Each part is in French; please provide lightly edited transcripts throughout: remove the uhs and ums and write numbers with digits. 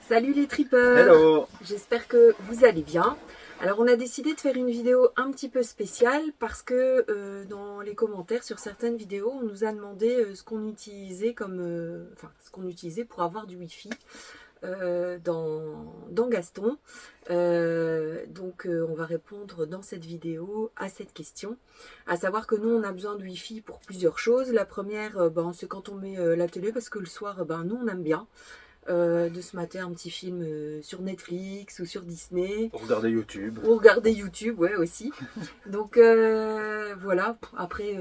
Salut les tripeurs. Hello. J'espère que vous allez bien. Alors on a décidé de faire une vidéo un petit peu spéciale parce que dans les commentaires sur certaines vidéos on nous a demandé ce qu'on utilisait ce qu'on utilisait pour avoir du Wi-Fi dans Gaston. On va répondre dans cette vidéo à cette question, à savoir que nous on a besoin de Wi-Fi pour plusieurs choses. La première, c'est quand on met la télé, parce que le soir nous on aime bien de se mater un petit film sur Netflix ou sur Disney. Pour regarder YouTube. Ou regarder YouTube, ouais, aussi. Donc voilà, après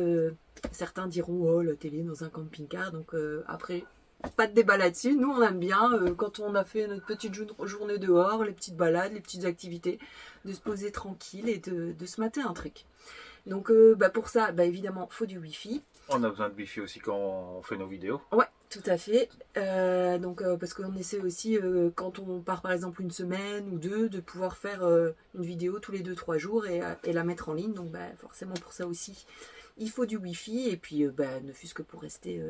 certains diront oh la télé dans un camping-car, donc après pas de débat là-dessus. Nous on aime bien quand on a fait notre petite journée dehors, les petites balades, les petites activités, de se poser tranquille et de se mater un truc. Donc pour ça, évidemment, faut du Wi-Fi. On a besoin de Wi-Fi aussi quand on fait nos vidéos. Ouais, tout à fait. Parce qu'on essaie aussi, quand on part par exemple une semaine ou deux, de pouvoir faire une vidéo tous les 2-3 jours et la mettre en ligne. Donc forcément pour ça aussi, il faut du Wi-Fi. Et puis ne fût-ce que pour rester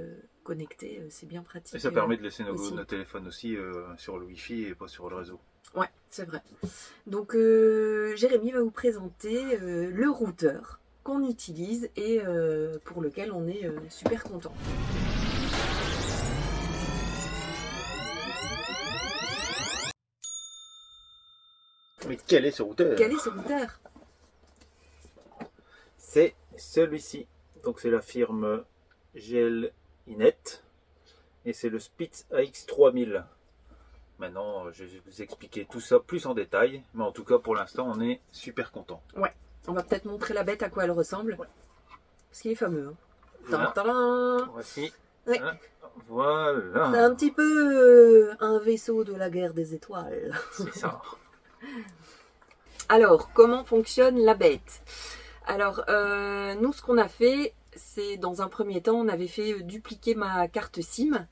connecté, c'est bien pratique. Et ça permet de laisser nos téléphones aussi sur le Wi-Fi et pas sur le réseau. Ouais, c'est vrai. Donc Jérémy va vous présenter le routeur qu'on utilise et pour lequel on est super content. Mais quel est ce routeur? Quel est ce routeur? C'est celui-ci. Donc c'est la firme GL-Inet et c'est le Spitz AX3000. Maintenant, je vais vous expliquer tout ça plus en détail, mais en tout cas pour l'instant on est super content. Ouais, on va peut-être montrer la bête à quoi elle ressemble, parce qu'il est fameux. Hein. Voilà. Tadam. Voici. Ouais. Voilà. C'est un petit peu un vaisseau de la guerre des étoiles. C'est ça. Alors, comment fonctionne la bête? Alors, nous, ce qu'on a fait, c'est dans un premier temps, on avait fait dupliquer ma carte SIM.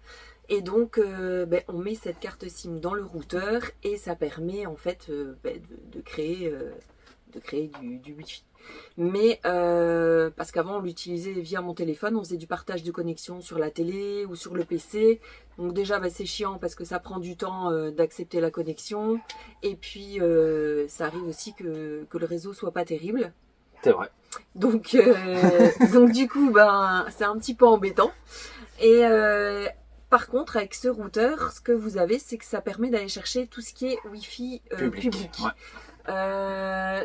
Et donc, on met cette carte SIM dans le routeur et ça permet en fait de créer du Wi-Fi. Mais parce qu'avant on l'utilisait via mon téléphone, on faisait du partage de connexion sur la télé ou sur le PC. Donc déjà c'est chiant parce que ça prend du temps d'accepter la connexion. Et puis ça arrive aussi que le réseau soit pas terrible. C'est vrai. Donc du coup c'est un petit peu embêtant. Et par contre, avec ce routeur, ce que vous avez, c'est que ça permet d'aller chercher tout ce qui est Wi-Fi public. Ouais.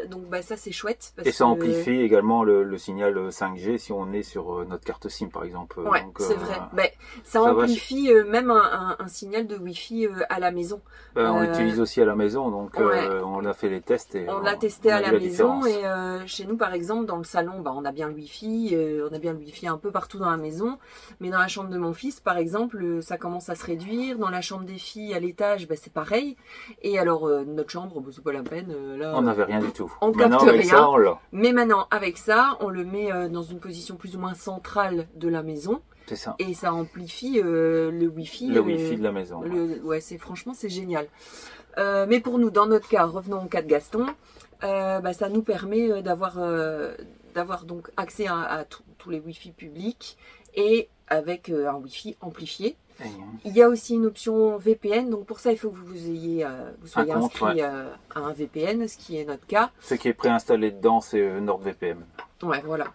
Donc ça c'est chouette. Parce et ça amplifie également le signal 5G si on est sur notre carte SIM par exemple. Ouais, c'est vrai. Ça amplifie même un signal de Wi-Fi à la maison. On l'utilise aussi à la maison, donc on a fait les tests. Et on l'a testé à la maison et chez nous par exemple dans le salon, on a bien le Wi-Fi, un peu partout dans la maison. Mais dans la chambre de mon fils par exemple, ça commence à se réduire. Dans la chambre des filles à l'étage, c'est pareil. Et alors notre chambre, c'est pas la peine. Là, on n'avait rien du tout. On capte rien. Mais maintenant, avec ça, on le met dans une position plus ou moins centrale de la maison. C'est ça. Et ça amplifie le Wi-Fi. Le Wi-Fi de la maison. Franchement, c'est génial. Mais pour nous, dans notre cas, revenons au cas de Gaston, ça nous permet d'avoir donc accès à tous les Wi-Fi publics et avec un Wi-Fi amplifié. Il y a aussi une option VPN, donc pour ça il faut que vous soyez inscrit à un VPN, ce qui est notre cas. Ce qui est préinstallé dedans, c'est NordVPN. Ouais, voilà.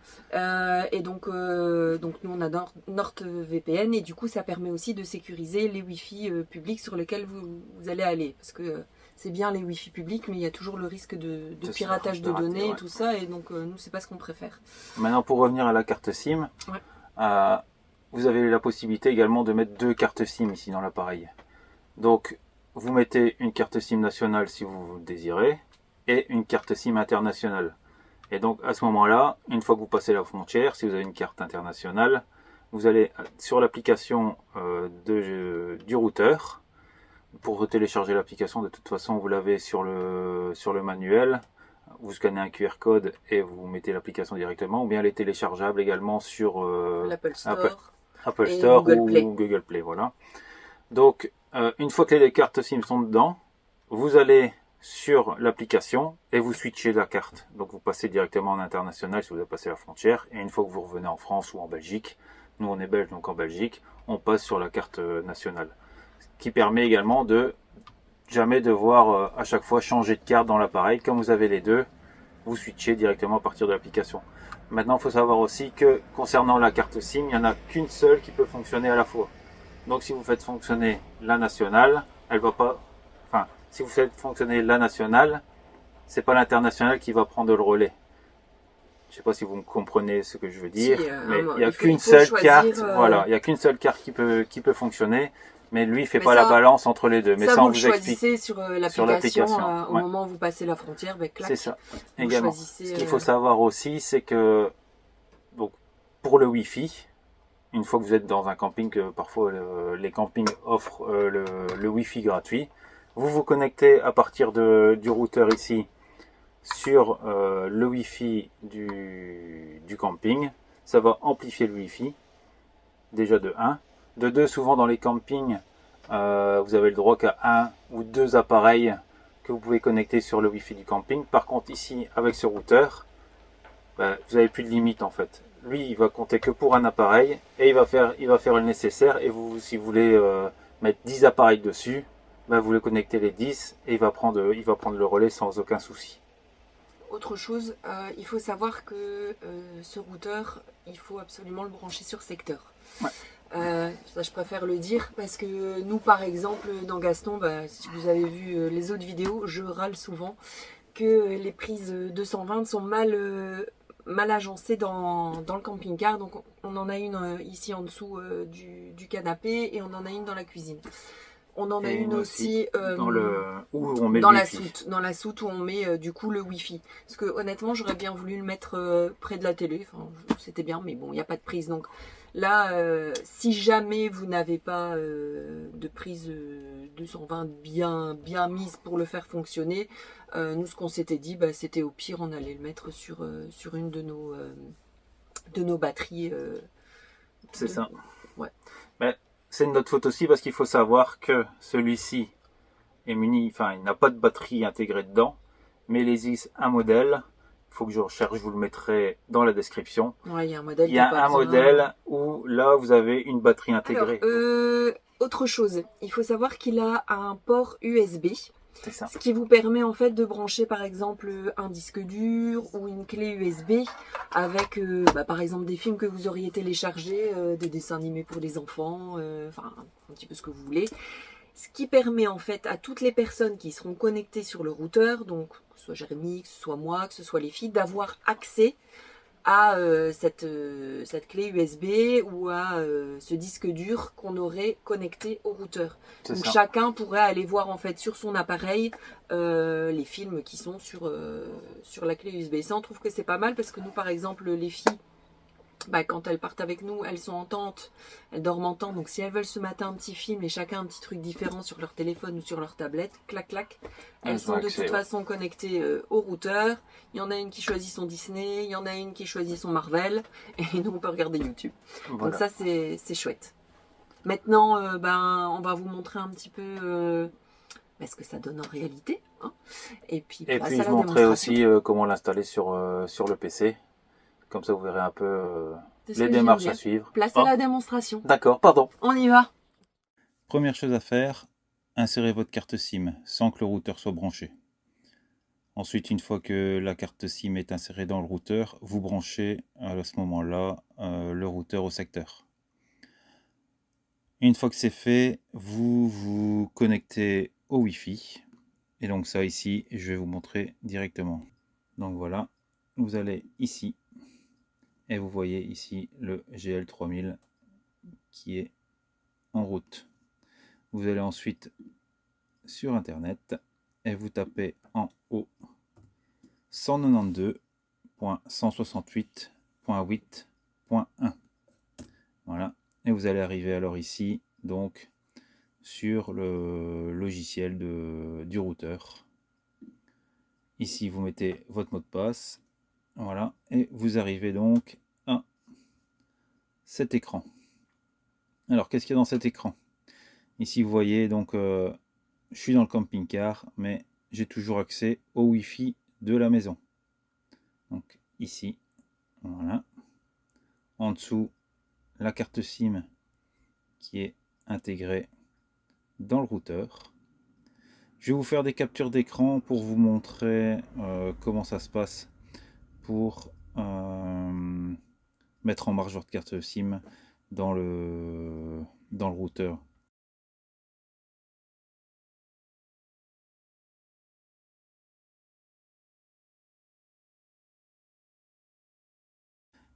Et donc nous on a NordVPN et du coup ça permet aussi de sécuriser les Wi-Fi publics sur lesquels vous allez aller, parce que c'est bien les Wi-Fi publics, mais il y a toujours le risque de piratage de données et tout ça, et donc nous c'est pas ce qu'on préfère. Maintenant pour revenir à la carte SIM. Vous avez la possibilité également de mettre 2 cartes SIM ici dans l'appareil. Donc, vous mettez une carte SIM nationale si vous le désirez et une carte SIM internationale. Et donc, à ce moment-là, une fois que vous passez la frontière, si vous avez une carte internationale, vous allez sur l'application du routeur. Pour télécharger l'application, de toute façon, vous l'avez sur le manuel. Vous scannez un QR code et vous mettez l'application directement, ou bien elle est téléchargeable également sur l'Apple Store. Apple Store ou Google Play, voilà. Donc, une fois que les cartes SIM sont dedans, vous allez sur l'application et vous switchez la carte. Donc, vous passez directement en international si vous avez passé la frontière. Et une fois que vous revenez en France ou en Belgique, nous on est belge, donc en Belgique, on passe sur la carte nationale. Ce qui permet également de jamais devoir à chaque fois changer de carte dans l'appareil. Comme vous avez les deux, vous switchez directement à partir de l'application. Maintenant, il faut savoir aussi que concernant la carte SIM, il n'y en a qu'une seule qui peut fonctionner à la fois. Donc si vous faites fonctionner la nationale, elle va pas. Enfin, si vous faites fonctionner la nationale, c'est pas l'international qui va prendre le relais. Je sais pas si vous me comprenez ce que je veux dire, mais il n'y a qu'une seule carte. Voilà, il y a qu'une seule carte qui peut fonctionner, mais lui il fait pas la balance entre les deux. Mais ça, vous on le choisissez sur l'application au moment où vous passez la frontière. Ben, clac, c'est ça. Également. Ce qu'il faut savoir aussi, c'est que donc pour le Wi-Fi, une fois que vous êtes dans un camping, parfois les campings offrent le Wi-Fi gratuit. Vous vous connectez à partir du routeur ici sur le Wi-Fi du camping. Ça va amplifier le Wi-Fi, déjà de 1. De 2, souvent dans les campings, vous avez le droit qu'à 1 ou 2 appareils que vous pouvez connecter sur le Wi-Fi du camping. Par contre ici, avec ce routeur, vous n'avez plus de limite en fait. Lui, il va compter que pour un appareil et il va faire le nécessaire. Et vous, si vous voulez mettre 10 appareils dessus, vous le connectez les 10 et il va prendre le relais sans aucun souci. Autre chose, il faut savoir que ce routeur, il faut absolument le brancher sur secteur. Ouais. Ça, je préfère le dire parce que nous, par exemple, dans Gaston, si vous avez vu les autres vidéos, je râle souvent que les prises 220 sont mal agencées dans le camping-car. Donc, on en a une ici en dessous du canapé et on en a une dans la cuisine. On en a une aussi dans la soute où on met du coup le Wi-Fi. Parce que honnêtement, j'aurais bien voulu le mettre près de la télé. Enfin, c'était bien, mais bon, il n'y a pas de prise. Donc là, si jamais vous n'avez pas de prise 220 bien mise pour le faire fonctionner, nous, ce qu'on s'était dit, c'était au pire, on allait le mettre sur une de nos batteries. C'est ça. Ouais. C'est une autre faute aussi parce qu'il faut savoir que celui-ci est muni, il n'a pas de batterie intégrée dedans, mais les X un modèle, il faut que je recherche, je vous le mettrai dans la description. Ouais, il y a un modèle. Il y a un modèle où là vous avez une batterie intégrée. Alors, autre chose, il faut savoir qu'il a un port USB. C'est ça. Ce qui vous permet en fait de brancher par exemple un disque dur ou une clé USB avec par exemple des films que vous auriez téléchargés, des dessins animés pour les enfants, enfin un petit peu ce que vous voulez. Ce qui permet en fait à toutes les personnes qui seront connectées sur le routeur, donc que ce soit Jérémy, que ce soit moi, que ce soit les filles, d'avoir accès à cette clé USB ou à ce disque dur qu'on aurait connecté au routeur. Donc chacun pourrait aller voir en fait sur son appareil les films qui sont sur la clé USB. Et ça, on trouve que c'est pas mal parce que nous, par exemple, les filles, quand elles partent avec nous, elles sont en tente, elles dorment en tente. Donc si elles veulent se mater un petit film et chacun un petit truc différent sur leur téléphone ou sur leur tablette, clac clac, elles sont de toute façon connectées au routeur. Il y en a une qui choisit son Disney, il y en a une qui choisit son Marvel, et nous on peut regarder YouTube. Voilà. Donc ça c'est chouette. Maintenant, on va vous montrer un petit peu ce que ça donne en réalité. Hein. Et puis je montrerai aussi comment l'installer sur le PC. Comme ça, vous verrez un peu les démarches à suivre. Place à la démonstration. D'accord, pardon. On y va. Première chose à faire, insérez votre carte SIM sans que le routeur soit branché. Ensuite, une fois que la carte SIM est insérée dans le routeur, vous branchez à ce moment-là le routeur au secteur. Une fois que c'est fait, vous vous connectez au Wi-Fi. Et donc ça ici, je vais vous montrer directement. Donc voilà, vous allez ici. Et vous voyez ici le GL3000 qui est en route. Vous allez ensuite sur internet et vous tapez en haut 192.168.8.1. Voilà. Et vous allez arriver alors ici donc sur le logiciel du routeur. Ici vous mettez votre mot de passe. Voilà. Et vous arrivez donc à cet écran. Alors, qu'est-ce qu'il y a dans cet écran? Ici, vous voyez, donc, je suis dans le camping-car, mais j'ai toujours accès au Wi-Fi de la maison. Donc, ici, voilà. En dessous, la carte SIM qui est intégrée dans le routeur. Je vais vous faire des captures d'écran pour vous montrer comment ça se passe pour mettre en marche votre carte SIM dans le routeur.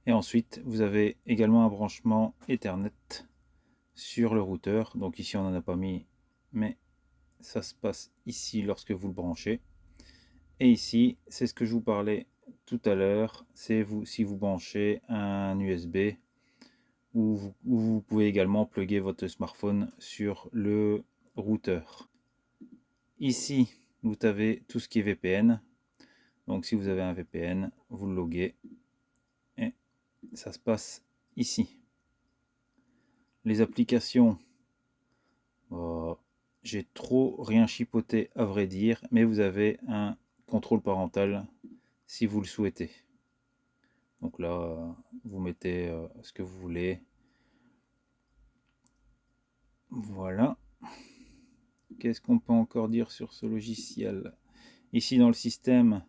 Et ensuite, vous avez également un branchement Ethernet sur le routeur. Donc ici, on n'en a pas mis, mais ça se passe ici lorsque vous le branchez. Et ici, c'est ce que je vous parlais tout à l'heure, c'est si vous branchez un USB, ou vous pouvez également plugger votre smartphone sur le routeur. Ici, vous avez tout ce qui est VPN. Donc si vous avez un VPN, vous le loguez et ça se passe ici. Les applications, j'ai trop rien chipoté à vrai dire, mais vous avez un contrôle parental si vous le souhaitez. Donc là, vous mettez ce que vous voulez. Voilà. Qu'est-ce qu'on peut encore dire sur ce logiciel? Ici dans le système,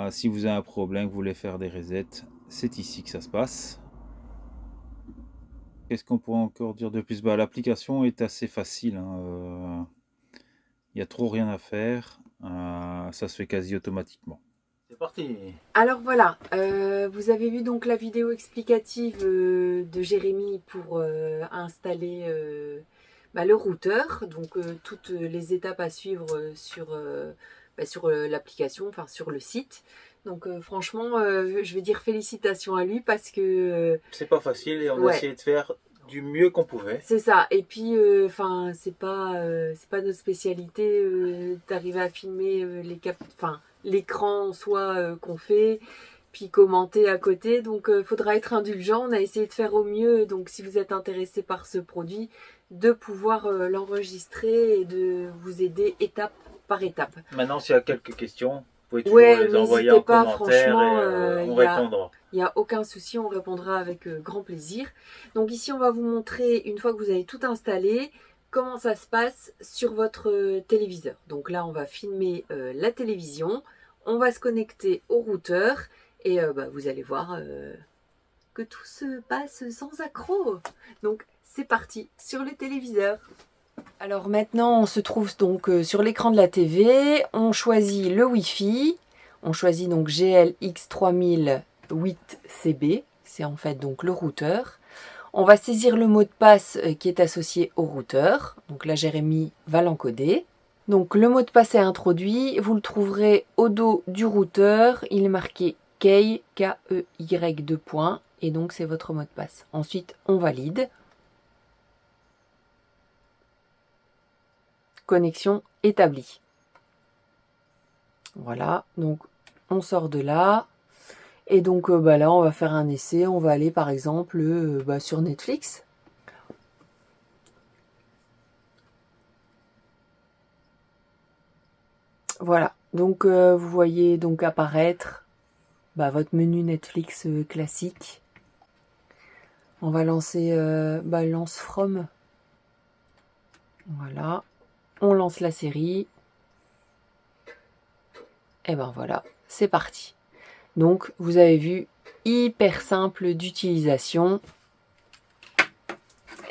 si vous avez un problème, vous voulez faire des resets, c'est ici que ça se passe. Qu'est-ce qu'on pourrait encore dire de plus? L'application est assez facile. Il n'y a trop rien à faire. Ça se fait quasi automatiquement. C'est parti. Alors voilà, vous avez vu donc la vidéo explicative de Jérémy pour installer le routeur. Donc toutes les étapes à suivre sur l'application, enfin sur le site. Donc franchement, je vais dire félicitations à lui parce que... c'est pas facile et on a essayé de faire du mieux qu'on pouvait. C'est ça. Et puis, c'est pas notre spécialité d'arriver à filmer l'écran en soi qu'on fait, puis commenter à côté. Donc, faudra être indulgent. On a essayé de faire au mieux. Donc, si vous êtes intéressé par ce produit, de pouvoir l'enregistrer et de vous aider étape par étape. Maintenant, s'il y a quelques questions, vous pouvez toujours les envoyer en commentaire et on répondra. Il n'y a aucun souci, on répondra avec grand plaisir. Donc ici, on va vous montrer, une fois que vous avez tout installé, comment ça se passe sur votre téléviseur. Donc là, on va filmer la télévision, on va se connecter au routeur et vous allez voir que tout se passe sans accroc. Donc c'est parti sur le téléviseur. Alors maintenant, on se trouve donc sur l'écran de la TV, on choisit le Wi-Fi, on choisit donc GLX3008CB, c'est en fait donc le routeur. On va saisir le mot de passe qui est associé au routeur, donc là Jérémy va l'encoder. Donc le mot de passe est introduit, vous le trouverez au dos du routeur, il est marqué KEY, K-E-Y 2 points, et donc c'est votre mot de passe. Ensuite on valide. Connexion établie. Voilà, donc on sort de là. Et donc là, on va faire un essai. On va aller par exemple sur Netflix. Voilà, donc vous voyez donc apparaître votre menu Netflix classique. On va lancer lance from. Voilà. On lance la série. Et ben voilà, c'est parti. Donc, vous avez vu, hyper simple d'utilisation.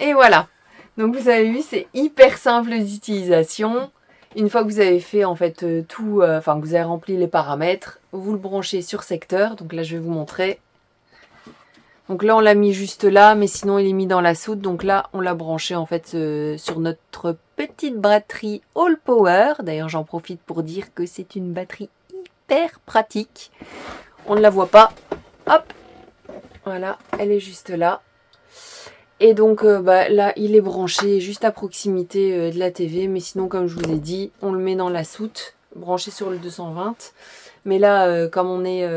Et voilà. Donc, vous avez vu, c'est hyper simple d'utilisation. Une fois que vous avez fait en fait tout, que vous avez rempli les paramètres, vous le branchez sur secteur. Donc là, je vais vous montrer. Donc là, on l'a mis juste là, mais sinon, il est mis dans la soute. Donc là, on l'a branché en fait sur notre petite batterie All Power. D'ailleurs, j'en profite pour dire que c'est une batterie hyper pratique. On ne la voit pas. Hop, voilà, elle est juste là. Et donc là, il est branché juste à proximité de la TV. Mais sinon, comme je vous ai dit, on le met dans la soute, branché sur le 220. Mais là, comme on est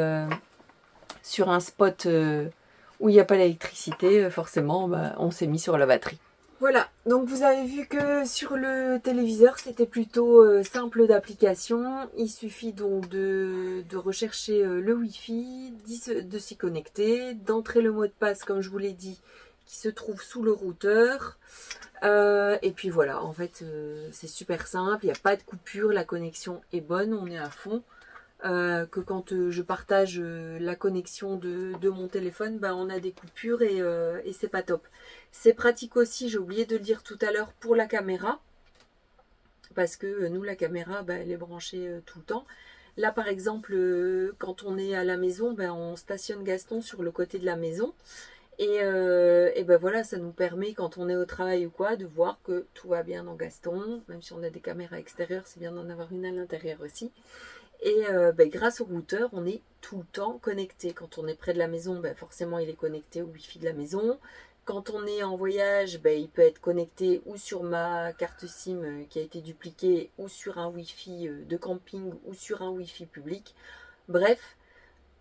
sur un spot où il n'y a pas d'électricité, forcément, on s'est mis sur la batterie. Voilà, donc vous avez vu que sur le téléviseur, c'était plutôt simple d'application. Il suffit donc de rechercher le Wi-Fi, de s'y connecter, d'entrer le mot de passe, comme je vous l'ai dit, qui se trouve sous le routeur. Et puis voilà, en fait, c'est super simple, il n'y a pas de coupure, la connexion est bonne, on est à fond. Que quand je partage la connexion de mon téléphone, ben, on a des coupures et c'est pas top. C'est pratique aussi, j'ai oublié de le dire tout à l'heure, pour la caméra. Parce que nous, la caméra, ben, elle est branchée tout le temps. Là, par exemple, quand on est à la maison, ben, on stationne Gaston sur le côté de la maison. Et ben voilà, ça nous permet, quand on est au travail ou quoi, de voir que tout va bien dans Gaston. Même si on a des caméras extérieures, c'est bien d'en avoir une à l'intérieur aussi. Et ben, grâce au routeur, on est tout le temps connecté. Quand on est près de la maison, ben, forcément, il est connecté au Wi-Fi de la maison. Quand on est en voyage, ben, il peut être connecté ou sur ma carte SIM qui a été dupliquée, ou sur un Wi-Fi de camping, ou sur un Wi-Fi public. Bref,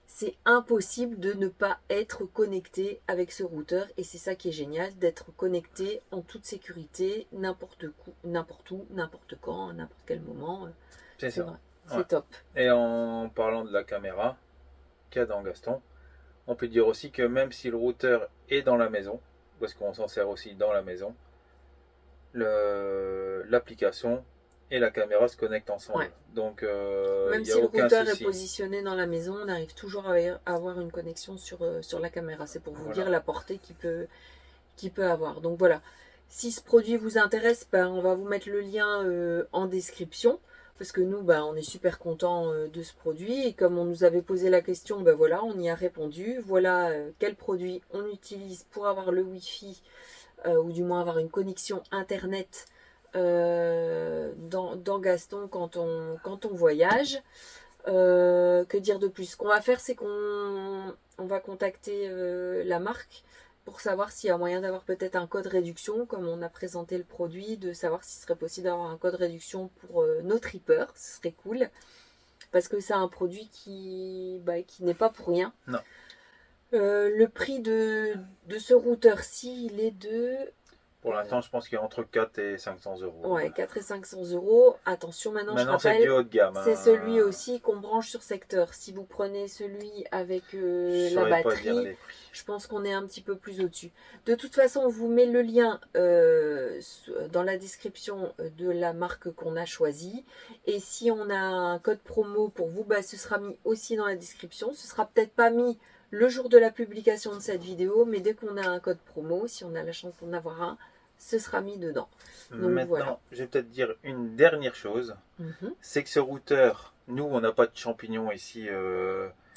c'est impossible de ne pas être connecté avec ce routeur. Et c'est ça qui est génial, d'être connecté en toute sécurité, n'importe où, n'importe quand, à n'importe quel moment. C'est ça. Vrai. C'est top. Et en parlant de la caméra qu'il y a dans Gaston, on peut dire aussi que même si le routeur est dans la maison, parce qu'on s'en sert aussi dans la maison, l'application et la caméra se connectent ensemble. Ouais. Donc, même si le routeur est positionné dans la maison, on arrive toujours à avoir une connexion sur la caméra. C'est pour vous dire la portée qu'il peut avoir. Donc voilà, si ce produit vous intéresse, ben, on va vous mettre le lien en description. Parce que nous, ben, on est super contents de ce produit. Et comme on nous avait posé la question, ben voilà, on y a répondu. Voilà quel produit on utilise pour avoir le Wi-Fi, ou du moins avoir une connexion Internet dans Gaston quand on voyage. Que dire de plus? Ce qu'on va faire, c'est qu'on va contacter la marque pour savoir s'il y a moyen d'avoir peut-être un code réduction, comme on a présenté le produit, de savoir s'il serait possible d'avoir un code réduction pour nos trippers. Ce serait cool. Parce que c'est un produit qui n'est pas pour rien. Non. Le prix de ce routeur-ci, il est de... Pour l'instant, je pense qu'il y a entre 4 et 500 euros. Ouais, 4 et 500 euros. Attention, maintenant je rappelle, c'est du haut de gamme. C'est celui aussi qu'on branche sur secteur. Si vous prenez celui avec la batterie, je pense qu'on est un petit peu plus au-dessus. De toute façon, on vous met le lien dans la description de la marque qu'on a choisie. Et si on a un code promo pour vous, bah, ce sera mis aussi dans la description. Ce sera peut-être pas mis le jour de la publication de cette vidéo, mais dès qu'on a un code promo, si on a la chance d'en avoir un, ce sera mis dedans. Donc, maintenant, voilà. Je vais peut-être dire une dernière chose. C'est que ce routeur, nous, on n'a pas de champignons ici,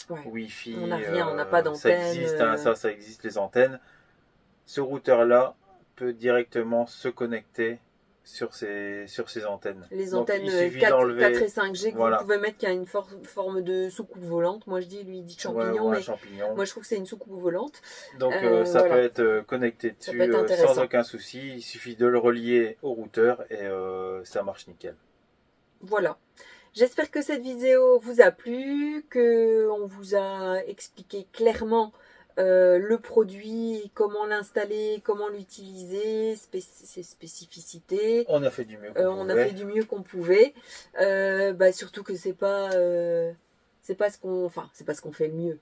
Wi-Fi. On n'a rien, on n'a pas d'antenne. Ça existe, les antennes. Ce routeur-là peut directement se connecter sur ces antennes. Les antennes 4 et 5G que vous pouvez mettre, qui a une forme de soucoupe volante. Moi je dis, lui il dit champignon, mais moi je trouve que c'est une soucoupe volante. Donc ça peut être connecté dessus sans aucun souci. Il suffit de le relier au routeur et ça marche nickel. Voilà. J'espère que cette vidéo vous a plu, qu'on vous a expliqué clairement le produit, comment l'installer, comment l'utiliser, ses spécificités. On a fait du mieux qu'on pouvait. Surtout que c'est pas ce qu'on fait le mieux.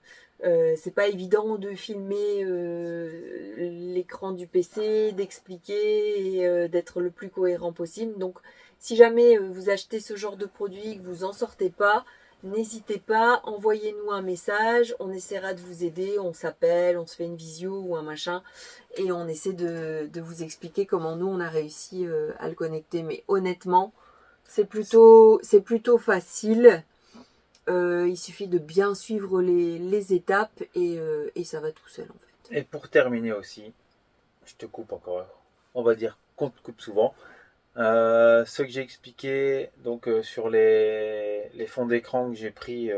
C'est pas évident de filmer l'écran du PC, d'expliquer et d'être le plus cohérent possible. Donc si jamais vous achetez ce genre de produit, que vous n'en sortez pas, n'hésitez pas, envoyez-nous un message, on essaiera de vous aider, on s'appelle, on se fait une visio ou un machin, et on essaie de vous expliquer comment nous on a réussi à le connecter. Mais honnêtement, c'est plutôt facile, il suffit de bien suivre les étapes et ça va tout seul en fait. Et pour terminer aussi, je te coupe encore, on va dire qu'on te coupe souvent. Ce que j'ai expliqué donc sur les fonds d'écran que j'ai pris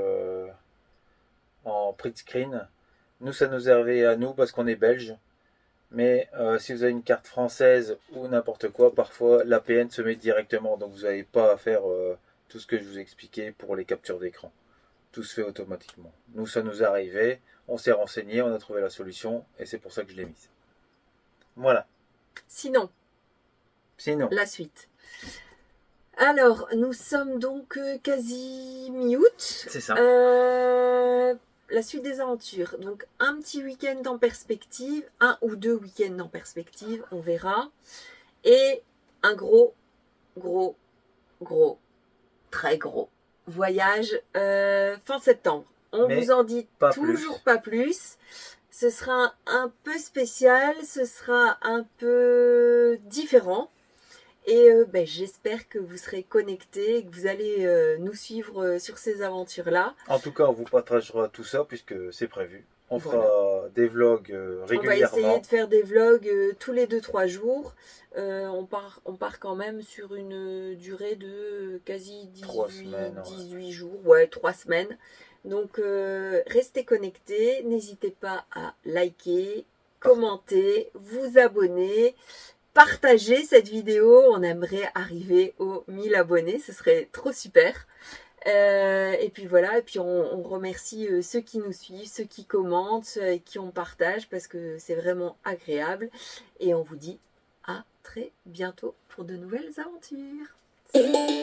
en print screen, nous ça nous servait à nous parce qu'on est belge, mais si vous avez une carte française ou n'importe quoi, parfois l'APN se met directement, donc vous n'avez pas à faire tout ce que je vous expliquais pour les captures d'écran. Tout se fait automatiquement. Nous ça nous est arrivé, on s'est renseigné, on a trouvé la solution et c'est pour ça que je l'ai mise. Voilà. Sinon, la suite. Alors, nous sommes donc quasi mi-août. C'est ça. la suite des aventures. Donc un petit week-end en perspective, 1 ou 2 week-ends en perspective, on verra. Et un gros, très gros voyage fin septembre. On vous en dit toujours pas plus. Ce sera un peu spécial, ce sera un peu différent. Et j'espère que vous serez connectés et que vous allez nous suivre sur ces aventures-là. En tout cas, on vous partagera tout ça puisque c'est prévu. On fera des vlogs régulièrement. On va essayer de faire des vlogs tous les 2-3 jours. On part quand même sur une durée de quasi 18 jours. Ouais, 3 semaines. Donc, restez connectés. N'hésitez pas à liker, commenter, vous abonner. Partagez cette vidéo, on aimerait arriver aux 1000 abonnés, ce serait trop super. Et puis voilà, et puis on remercie ceux qui nous suivent, ceux qui commentent et qui on partage parce que c'est vraiment agréable. Et on vous dit à très bientôt pour de nouvelles aventures. Salut!